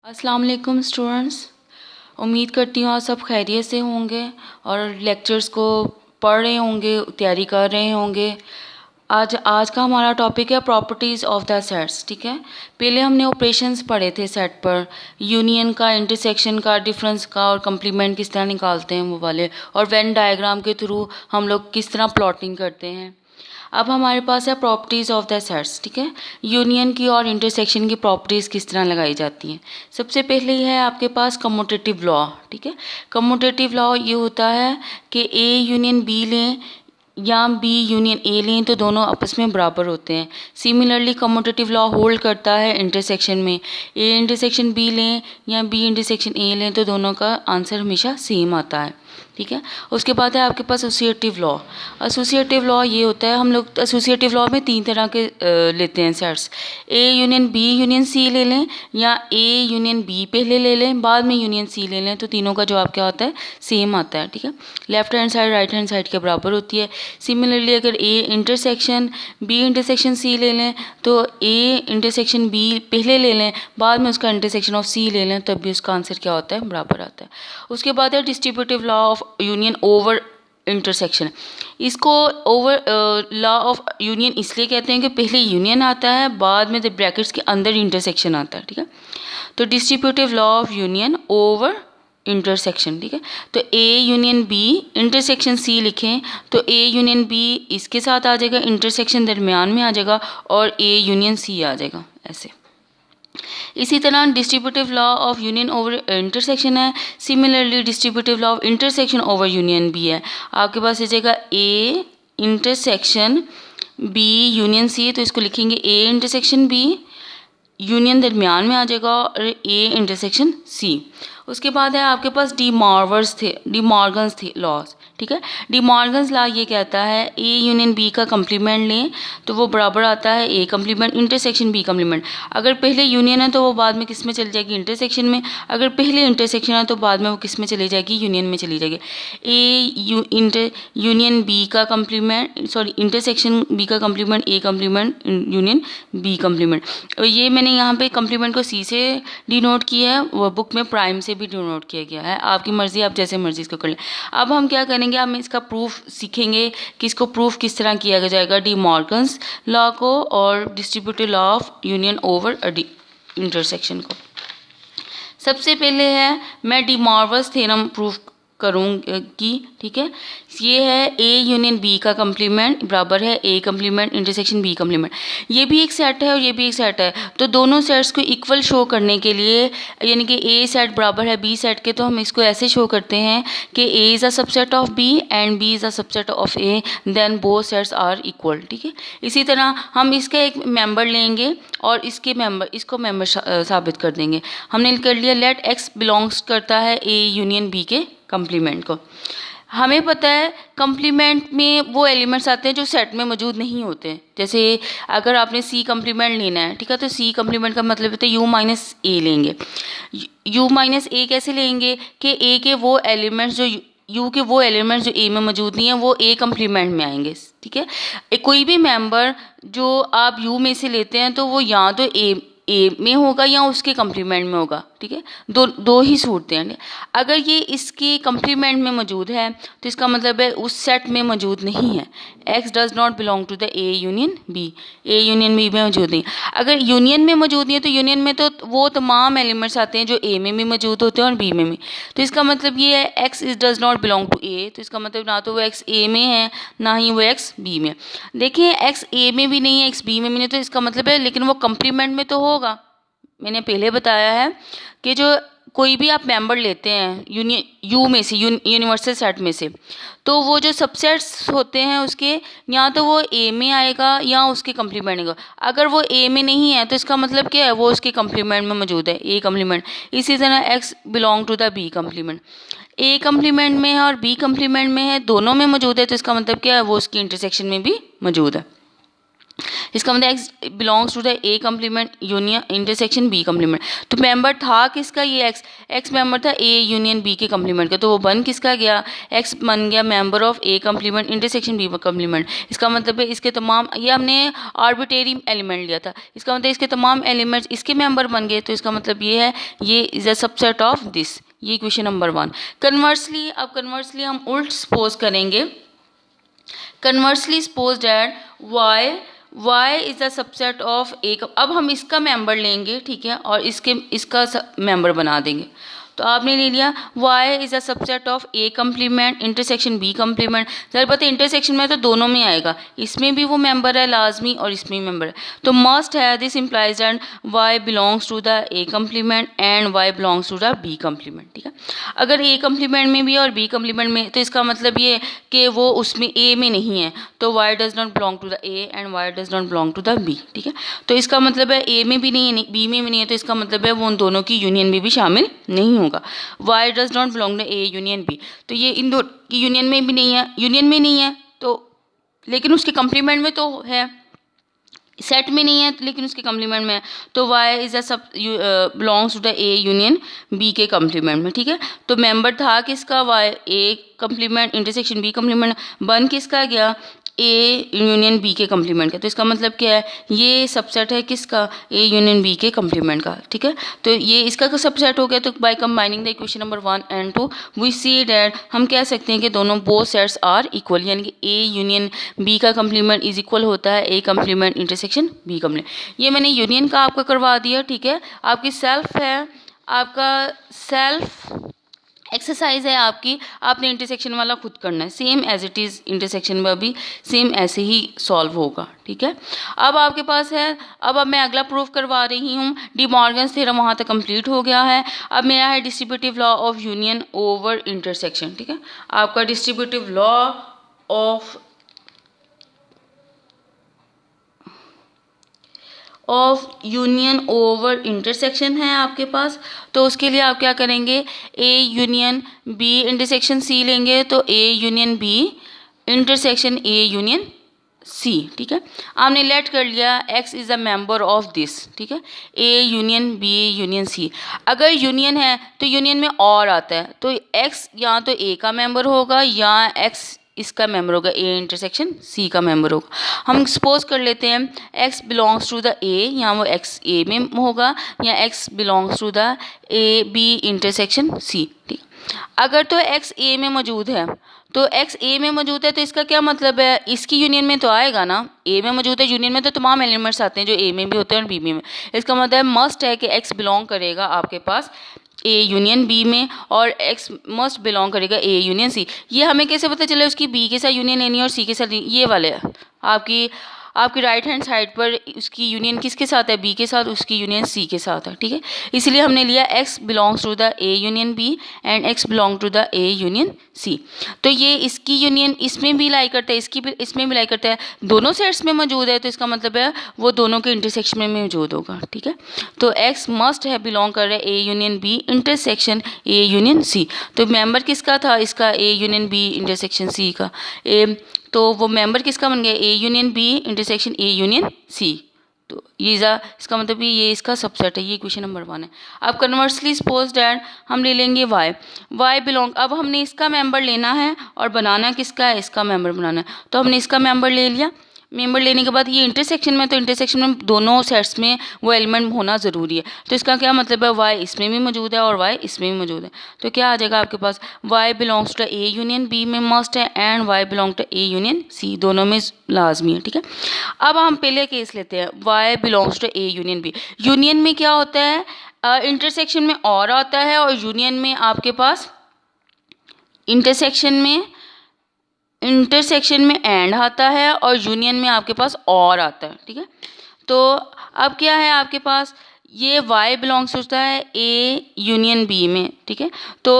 अस्सलाम वालेकुम स्टूडेंट्स। उम्मीद करती हूँ आप सब खैरियत से होंगे और लेक्चर्स को पढ़ रहे होंगे, तैयारी कर रहे होंगे। आज का हमारा टॉपिक है प्रॉपर्टीज़ ऑफ द सेट्स। ठीक है, पहले हमने ऑपरेशंस पढ़े थे सेट पर, यूनियन का, इंटरसेक्शन का, डिफरेंस का और कंप्लीमेंट किस तरह निकालते हैं वो वाले, और वेन डायग्राम के थ्रू हम लोग किस तरह प्लॉटिंग करते हैं। अब हमारे पास है प्रॉपर्टीज़ ऑफ द सेट्स। ठीक है, यूनियन की और इंटरसेक्शन की प्रॉपर्टीज़ किस तरह लगाई जाती हैं। सबसे पहले है आपके पास कम्यूटेटिव लॉ। ठीक है, कम्यूटेटिव लॉ ये होता है कि ए यूनियन बी लें या बी यूनियन ए लें तो दोनों आपस में बराबर होते हैं। सिमिलरली कम्यूटेटिव लॉ होल्ड करता है इंटरसेक्शन में, ए इंटरसेक्शन बी लें या बी इंटरसेक्शन ए लें तो दोनों का आंसर हमेशा सेम आता है। ठीक है, उसके बाद है आपके पास एसोसिएटिव लॉ। एसोसिएटिव लॉ ये होता है, हम लोग एसोसिएटिव लॉ में तीन तरह के लेते हैं sets. A union B union C ले लें या ए यूनियन बी पहले ले लें बाद में यूनियन सी ले लें तो तीनों का जवाब क्या होता है, सेम आता है। ठीक है, left hand side right hand side के बराबर होती है। सिमिलरली अगर A intersection B intersection C ले लें तो ए इंटरसेक्शन बी पहले ले लें बाद में उसका इंटरसेक्शन ऑफ सी ले लें तब भी उसका आंसर क्या होता है, बराबर आता है। उसके बाद है distributive law of union over intersection. इसको ओवर लॉ ऑफ यूनियन इसलिए कहते हैं कि पहले यूनियन आता है बाद में ब्रैकेट्स के अंदर इंटरसेक्शन आता है। ठीक है, तो distributive law of union over intersection. ठीक है, तो A union B intersection C लिखें तो ए यूनियन बी इसके साथ आ जाएगा, इंटरसेक्शन दरमियान में आ जाएगा और ए यूनियन सी आ जाएगा ऐसे। इसी तरह distributive law of union over intersection है। Similarly distributive law of intersection over union भी है। आपके पास आ जाएगा A intersection B union C, तो इसको लिखेंगे ए इंटरसेक्शन बी, यूनियन दरमियान में आ जाएगा और ए इंटरसेक्शन सी। उसके बाद है आपके पास डी मॉर्गन्स थे लॉज। ठीक है, डी मॉर्गन्स लॉ ये कहता है ए यूनियन बी का कंप्लीमेंट लें तो वो बराबर आता है ए कंप्लीमेंट इंटरसेक्शन बी कंप्लीमेंट। अगर पहले यूनियन है तो वो बाद में किस में चली जाएगी, इंटरसेक्शन में। अगर पहले इंटरसेक्शन है तो बाद में वो किस में चली जाएगी, यूनियन में चली जाएगी। यूनियन बी का कंप्लीमेंट इंटरसेक्शन बी का complement A complement union B complement. ये मैंने यहाँ पे कंप्लीमेंट को सी से डिनोट किया है, वो बुक में प्राइम से भी डिनोट किया गया है। आपकी मर्जी, आप जैसे मर्जी इसको कर लें। अब हम क्या करेंगे, हम इसका प्रूफ सीखेंगे कि इसको प्रूफ किस तरह किया जाएगा, डी मॉर्गन्स लॉ को और distributive law of union over intersection को। सबसे पहले है मैं डी मॉर्गन्स थ्योरम प्रूफ करूँगी। ठीक है, ये है ए यूनियन बी का कंप्लीमेंट बराबर है ए कंप्लीमेंट इंटरसेक्शन बी कंप्लीमेंट। ये भी एक सेट है और ये भी एक सेट है, तो दोनों सेट्स को इक्वल शो करने के लिए, यानी कि ए सेट बराबर है बी सेट के, तो हम इसको ऐसे शो करते हैं कि A is a subset of B and B is a subset of A, then both sets are equal. ठीक है, इसी तरह हम इसका एक मेंबर लेंगे और इसको मेंबर साबित कर देंगे। हमने कर लिया लेट एक्स बिलोंग्स करता है ए यूनियन बी के कंप्लीमेंट को। हमें पता है कंप्लीमेंट में वो एलिमेंट्स आते हैं जो सेट में मौजूद नहीं होते। जैसे अगर आपने सी कंप्लीमेंट लेना है, ठीक है, तो सी कंप्लीमेंट का मतलब होता है यू माइनस ए लेंगे। यू माइनस ए कैसे लेंगे कि ए के वो एलिमेंट्स जो यू के वो एलिमेंट्स जो ए में मौजूद नहीं है वो ए कंप्लीमेंट में आएंगे। ठीक है, कोई भी मेंबर जो आप यू में से लेते हैं तो वो या तो ए में होगा या उसके कंप्लीमेंट में होगा। ठीक है, दो ही सूरतें हैं। अगर ये इसके कंप्लीमेंट में मौजूद है तो इसका मतलब है उस सेट में मौजूद नहीं है। X does not belong to the A union B, A union B में मौजूद नहीं। अगर यूनियन में मौजूद नहीं है तो यूनियन में तो वो तमाम एलिमेंट्स आते हैं जो ए में भी मौजूद होते हैं और बी में भी। तो इसका मतलब ये है X is does not belong to A, तो इसका मतलब ना तो वो एक्स ए में है ना ही वो एक्स बी में। देखिए एक्स ए में भी नहीं है, एक्स बी में भी नहीं, तो इसका मतलब है लेकिन वो कंप्लीमेंट में तो होगा। मैंने पहले बताया है कि जो कोई भी आप मेंबर लेते हैं यू में से, यूनिवर्सल सेट में से, तो वो जो सबसेट्स होते हैं उसके या तो वो ए में आएगा या उसके कंप्लीमेंट आएगा। अगर वो ए में नहीं है तो इसका मतलब क्या है, वो उसके कंप्लीमेंट में मौजूद है, ए कंप्लीमेंट। इसी तरह X belong to the B complement, A complement में है और बी कंप्लीमेंट में है, दोनों में मौजूद है, तो इसका मतलब क्या है, वो उसकी इंटरसेक्शन में भी मौजूद है। इसका मतलब X belongs to the A complement union intersection B complement. तो मेंबर था किसका, ये एक्स मेंबर था ए यूनियन बी के कम्प्लीमेंट का, तो वो बन किसका गया, एक्स बन गया member of A complement intersection B complement. इसका मतलब है इसके तमाम, ये हमने आर्बिट्रेरी एलिमेंट लिया था, इसका मतलब इसके तमाम एलिमेंट्स इसके मेंबर बन गए, तो इसका मतलब ये है ये is a subset of this. ये क्वेश्चन नंबर 1। कन्वर्सली, अब कन्वर्सली हम उल्ट सपोज करेंगे। Conversely suppose that y is a subset of A. अब हम इसका मेंबर लेंगे, ठीक है, और इसका मेंबर बना देंगे। तो आपने ले लिया y is a subset of A complement intersection B complement. ज़रा पता है इंटरसेक्शन में तो दोनों में आएगा, इसमें भी वो मेंबर है लाजमी और इसमें भी मेंबर है, तो मस्ट है this implies that y belongs to the A complement and y belongs to the B complement. ठीक है, अगर ए कम्प्लीमेंट में भी और बी कम्प्लीमेंट में, तो इसका मतलब ये कि वो उसमें ए में नहीं है, तो y does not belong to the A and y does not belong to the B. ठीक है, तो इसका मतलब है ए में भी नहीं है, बी में भी नहीं है, तो इसका मतलब है वो उन दोनों की यूनियन में भी शामिल नहीं होगा। y does not belong to A union B, तो ये इन दो की यूनियन में भी नहीं है, यूनियन में नहीं है तो, लेकिन उसके कम्प्लीमेंट में तो है, सेट में नहीं है लेकिन उसके कम्प्लीमेंट में है, तो y is a sub belongs to the A union B के कम्प्लीमेंट में। ठीक है, तो मेंबर था किसका, y A complement intersection B complement, बन किसका गया, ए यूनियन बी के कम्प्लीमेंट का, तो इसका मतलब क्या है, ये सबसेट है किसका, ए यूनियन बी के कम्प्लीमेंट का। ठीक है, तो ये इसका सबसेट हो गया, तो by combining the equation number 1 and 2 we see that, हम कह सकते हैं कि दोनों बोथ सेट्स आर इक्वल, यानी कि ए यूनियन बी का कम्प्लीमेंट इज इक्वल होता है A complement intersection B complement. ये मैंने यूनियन का आपका करवा दिया। ठीक है, आपकी सेल्फ है, आपका सेल्फ एक्सरसाइज है आपकी, आपने इंटरसेक्शन वाला खुद करना है, same as it is intersection में भी सेम ऐसे ही सॉल्व होगा। ठीक है, अब आपके पास है, अब मैं अगला प्रूफ करवा रही हूँ, डी मॉर्गन्स थ्योरम वहाँ तक कंप्लीट हो गया है। अब मेरा है distributive law of union over intersection. ठीक है, आपका distributive law of union over intersection है आपके पास, तो उसके लिए आप क्या करेंगे, A union B intersection C लेंगे, तो A union B intersection A union C. ठीक है, आपने लेट कर लिया X is a member of this. ठीक है, A union B union C, अगर यूनियन है तो यूनियन में और आता है, तो एक्स या तो ए का मेंबर होगा या एक्स इसका मेंबर होगा, ए इंटरसेक्शन सी का मेंबर होगा। हम सपोज कर लेते हैं X belongs to the A, या वो एक्स ए में होगा, या X belongs to the A B intersection C. ठीक, अगर तो एक्स ए में मौजूद है, तो एक्स ए में मौजूद है, तो इसका क्या मतलब है, इसकी यूनियन में तो आएगा ना, ए में मौजूद है, यूनियन में तो तमाम एलिमेंट्स आते हैं जो ए में भी होते हैं और बी में। इसका मतलब मस्ट है कि एक्स बिलोंग करेगा आपके पास ए यूनियन बी में, और एक्स मस्ट बिलोंग करेगा ए यूनियन सी। ये हमें कैसे पता चले, उसकी बी के साथ यूनियन लेनी है और सी के साथ, ये वाले आपकी राइट हैंड साइड पर उसकी यूनियन किसके साथ है, बी के साथ, उसकी यूनियन सी के साथ है। ठीक है, इसलिए हमने लिया X belongs to the A union B and X belong to the A union C. तो ये इसकी यूनियन इसमें भी लाई करता है, इसकी भी इसमें भी लाई करता है, दोनों सेट्स में मौजूद है, तो इसका मतलब है वो दोनों के इंटरसेक्शन में मौजूद होगा। ठीक है, तो एक्स मस्ट है बिलोंग कर रहा है A union B intersection A union C. तो मेंबर किसका था, इसका A union B intersection C का, तो वो मेंबर किसका बन गया, A union B intersection A union C. तो ये इसका मतलब ये इसका सबसेट है, ये क्वेश्चन नंबर 1 है। अब कन्वर्सली सपोज दैट हम ले लेंगे y बिलोंग, अब हमने इसका मेंबर लेना है और बनाना किसका है, इसका मेंबर बनाना है, तो हमने इसका मेंबर ले लिया। मेंबर लेने के बाद ये इंटरसेक्शन में, तो इंटरसेक्शन में दोनों सेट्स में वो एलिमेंट होना ज़रूरी है, तो इसका क्या मतलब है, y इसमें भी मौजूद है और y इसमें भी मौजूद है, तो क्या आ जाएगा आपके पास, y belongs to A union B में मस्ट है and y belong to A union C, दोनों में लाजमी है। ठीक है, अब हम पहले केस लेते हैं, y belongs to A union B. Union में क्या होता है, इंटरसेक्शन में और आता है, और यूनियन में आपके पास इंटरसेक्शन में एंड आता है, और यूनियन में आपके पास और आता है। ठीक है, तो अब क्या है आपके पास, ये y बिलोंग्स होता है ए यूनियन बी में। ठीक है, तो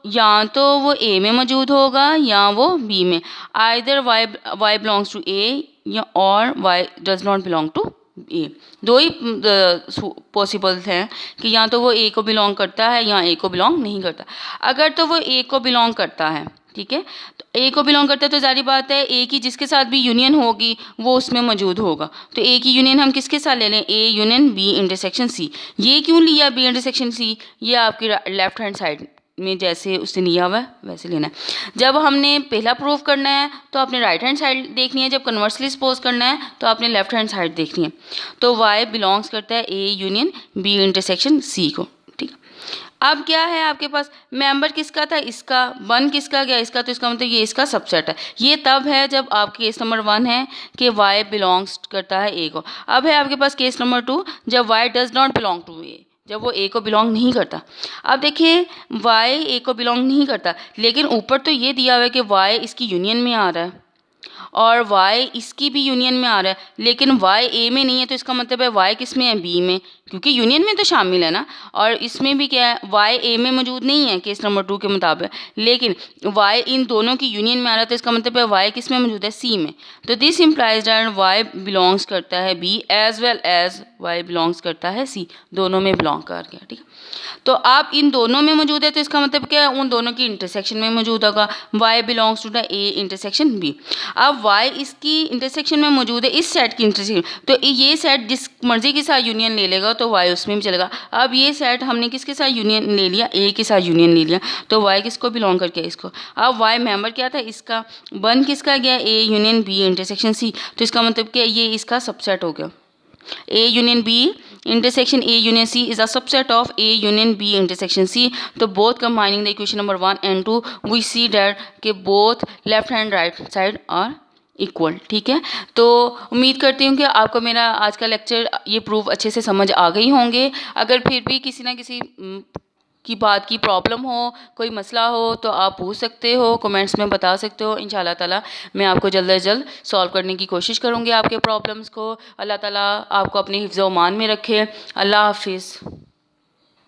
या तो वो ए में मौजूद होगा या वो बी में, either y belongs to A या और y does not belong to A, दो ही पॉसिबल हैं कि या तो वो ए को बिलोंग करता है या ए को बिलोंग नहीं करता। अगर तो वो ए को बिलोंग करता है, ठीक है। तो ए को बिलोंग करता है तो जारी बात है ए की जिसके साथ भी यूनियन होगी वो उसमें मौजूद होगा। तो ए की यूनियन हम किसके साथ ले लें, A union B intersection C. ये क्यों लिया बी इंटरसेक्शन सी, ये आपकी लेफ्ट हैंड साइड में जैसे उसने लिया हुआ है वैसे लेना है। जब हमने पहला प्रूफ करना है तो आपने राइट हैंड साइड देखनी है, जब कन्वर्सली सपोज करना है तो आपने लेफ्ट हैंड साइड देखनी है। तो वाई बिलोंग्स करता है A union B intersection C को, ठीक है। अब क्या है आपके पास, मेंबर किसका था, इसका, वन किसका गया, इसका, तो इसका मतलब ये इसका सबसेट है। ये तब है जब आपके केस नंबर 1 है कि वाई बिलोंग्स करता है ए को। अब है आपके पास केस नंबर 2 जब Y does not belong to A, जब वो ए को बिलोंग नहीं करता। अब देखिए वाई ए को बिलोंग नहीं करता, लेकिन ऊपर तो ये दिया हुआ है कि वाई इसकी यूनियन में आ रहा है और y इसकी भी यूनियन में आ रहा है, लेकिन y a में नहीं है। तो इसका मतलब है y किस में है, b में, क्योंकि यूनियन में तो शामिल है ना। और इसमें भी क्या है, y a में मौजूद नहीं है केस नंबर 2 के मुताबिक, लेकिन y इन दोनों की यूनियन में आ रहा है। तो इसका मतलब है y किस में मौजूद है, c में। तो this implies that y belongs करता है b as well as y belongs करता है c, दोनों में बिलोंग कर गया, ठीक है। तो आप इन दोनों में मौजूद है तो इसका मतलब क्या है, उन दोनों की इंटरसेक्शन में मौजूद होगा। y belongs to the a intersection b। अब y इसकी इंटरसेक्शन में मौजूद है, इस सेट की इंटरसेक्शन, तो ये सेट जिस मर्जी के साथ यूनियन ले लेगा तो y उसमें भी चलेगा। अब ये सेट हमने किसके साथ यूनियन ले लिया, a के साथ यूनियन ले लिया, तो y किसको बिलोंग करके इसको। अब y मेंबर क्या था, इसका, वन किसका गया, a union b intersection c। तो इसका मतलब क्या, ये इसका सबसेट हो गया। A union B intersection A union C is a subset of A union B intersection C. तो both combining the equation number 1 and 2 we see that कि both left hand right side are equal, ठीक है। तो उम्मीद करती हूँ कि आपको मेरा आज का लेक्चर ये प्रूफ अच्छे से समझ आ गई होंगे। अगर फिर भी किसी ना किसी की बात की प्रॉब्लम हो, कोई मसला हो तो आप पूछ सकते हो, कमेंट्स में बता सकते हो। इंशाल्लाह ताला मैं आपको जल्द से जल्द सॉल्व करने की कोशिश करूँगी आपके प्रॉब्लम्स को। अल्लाह ताला आपको अपने हिफ्ज़-ओ-मान में रखे। अल्लाह हाफिज़।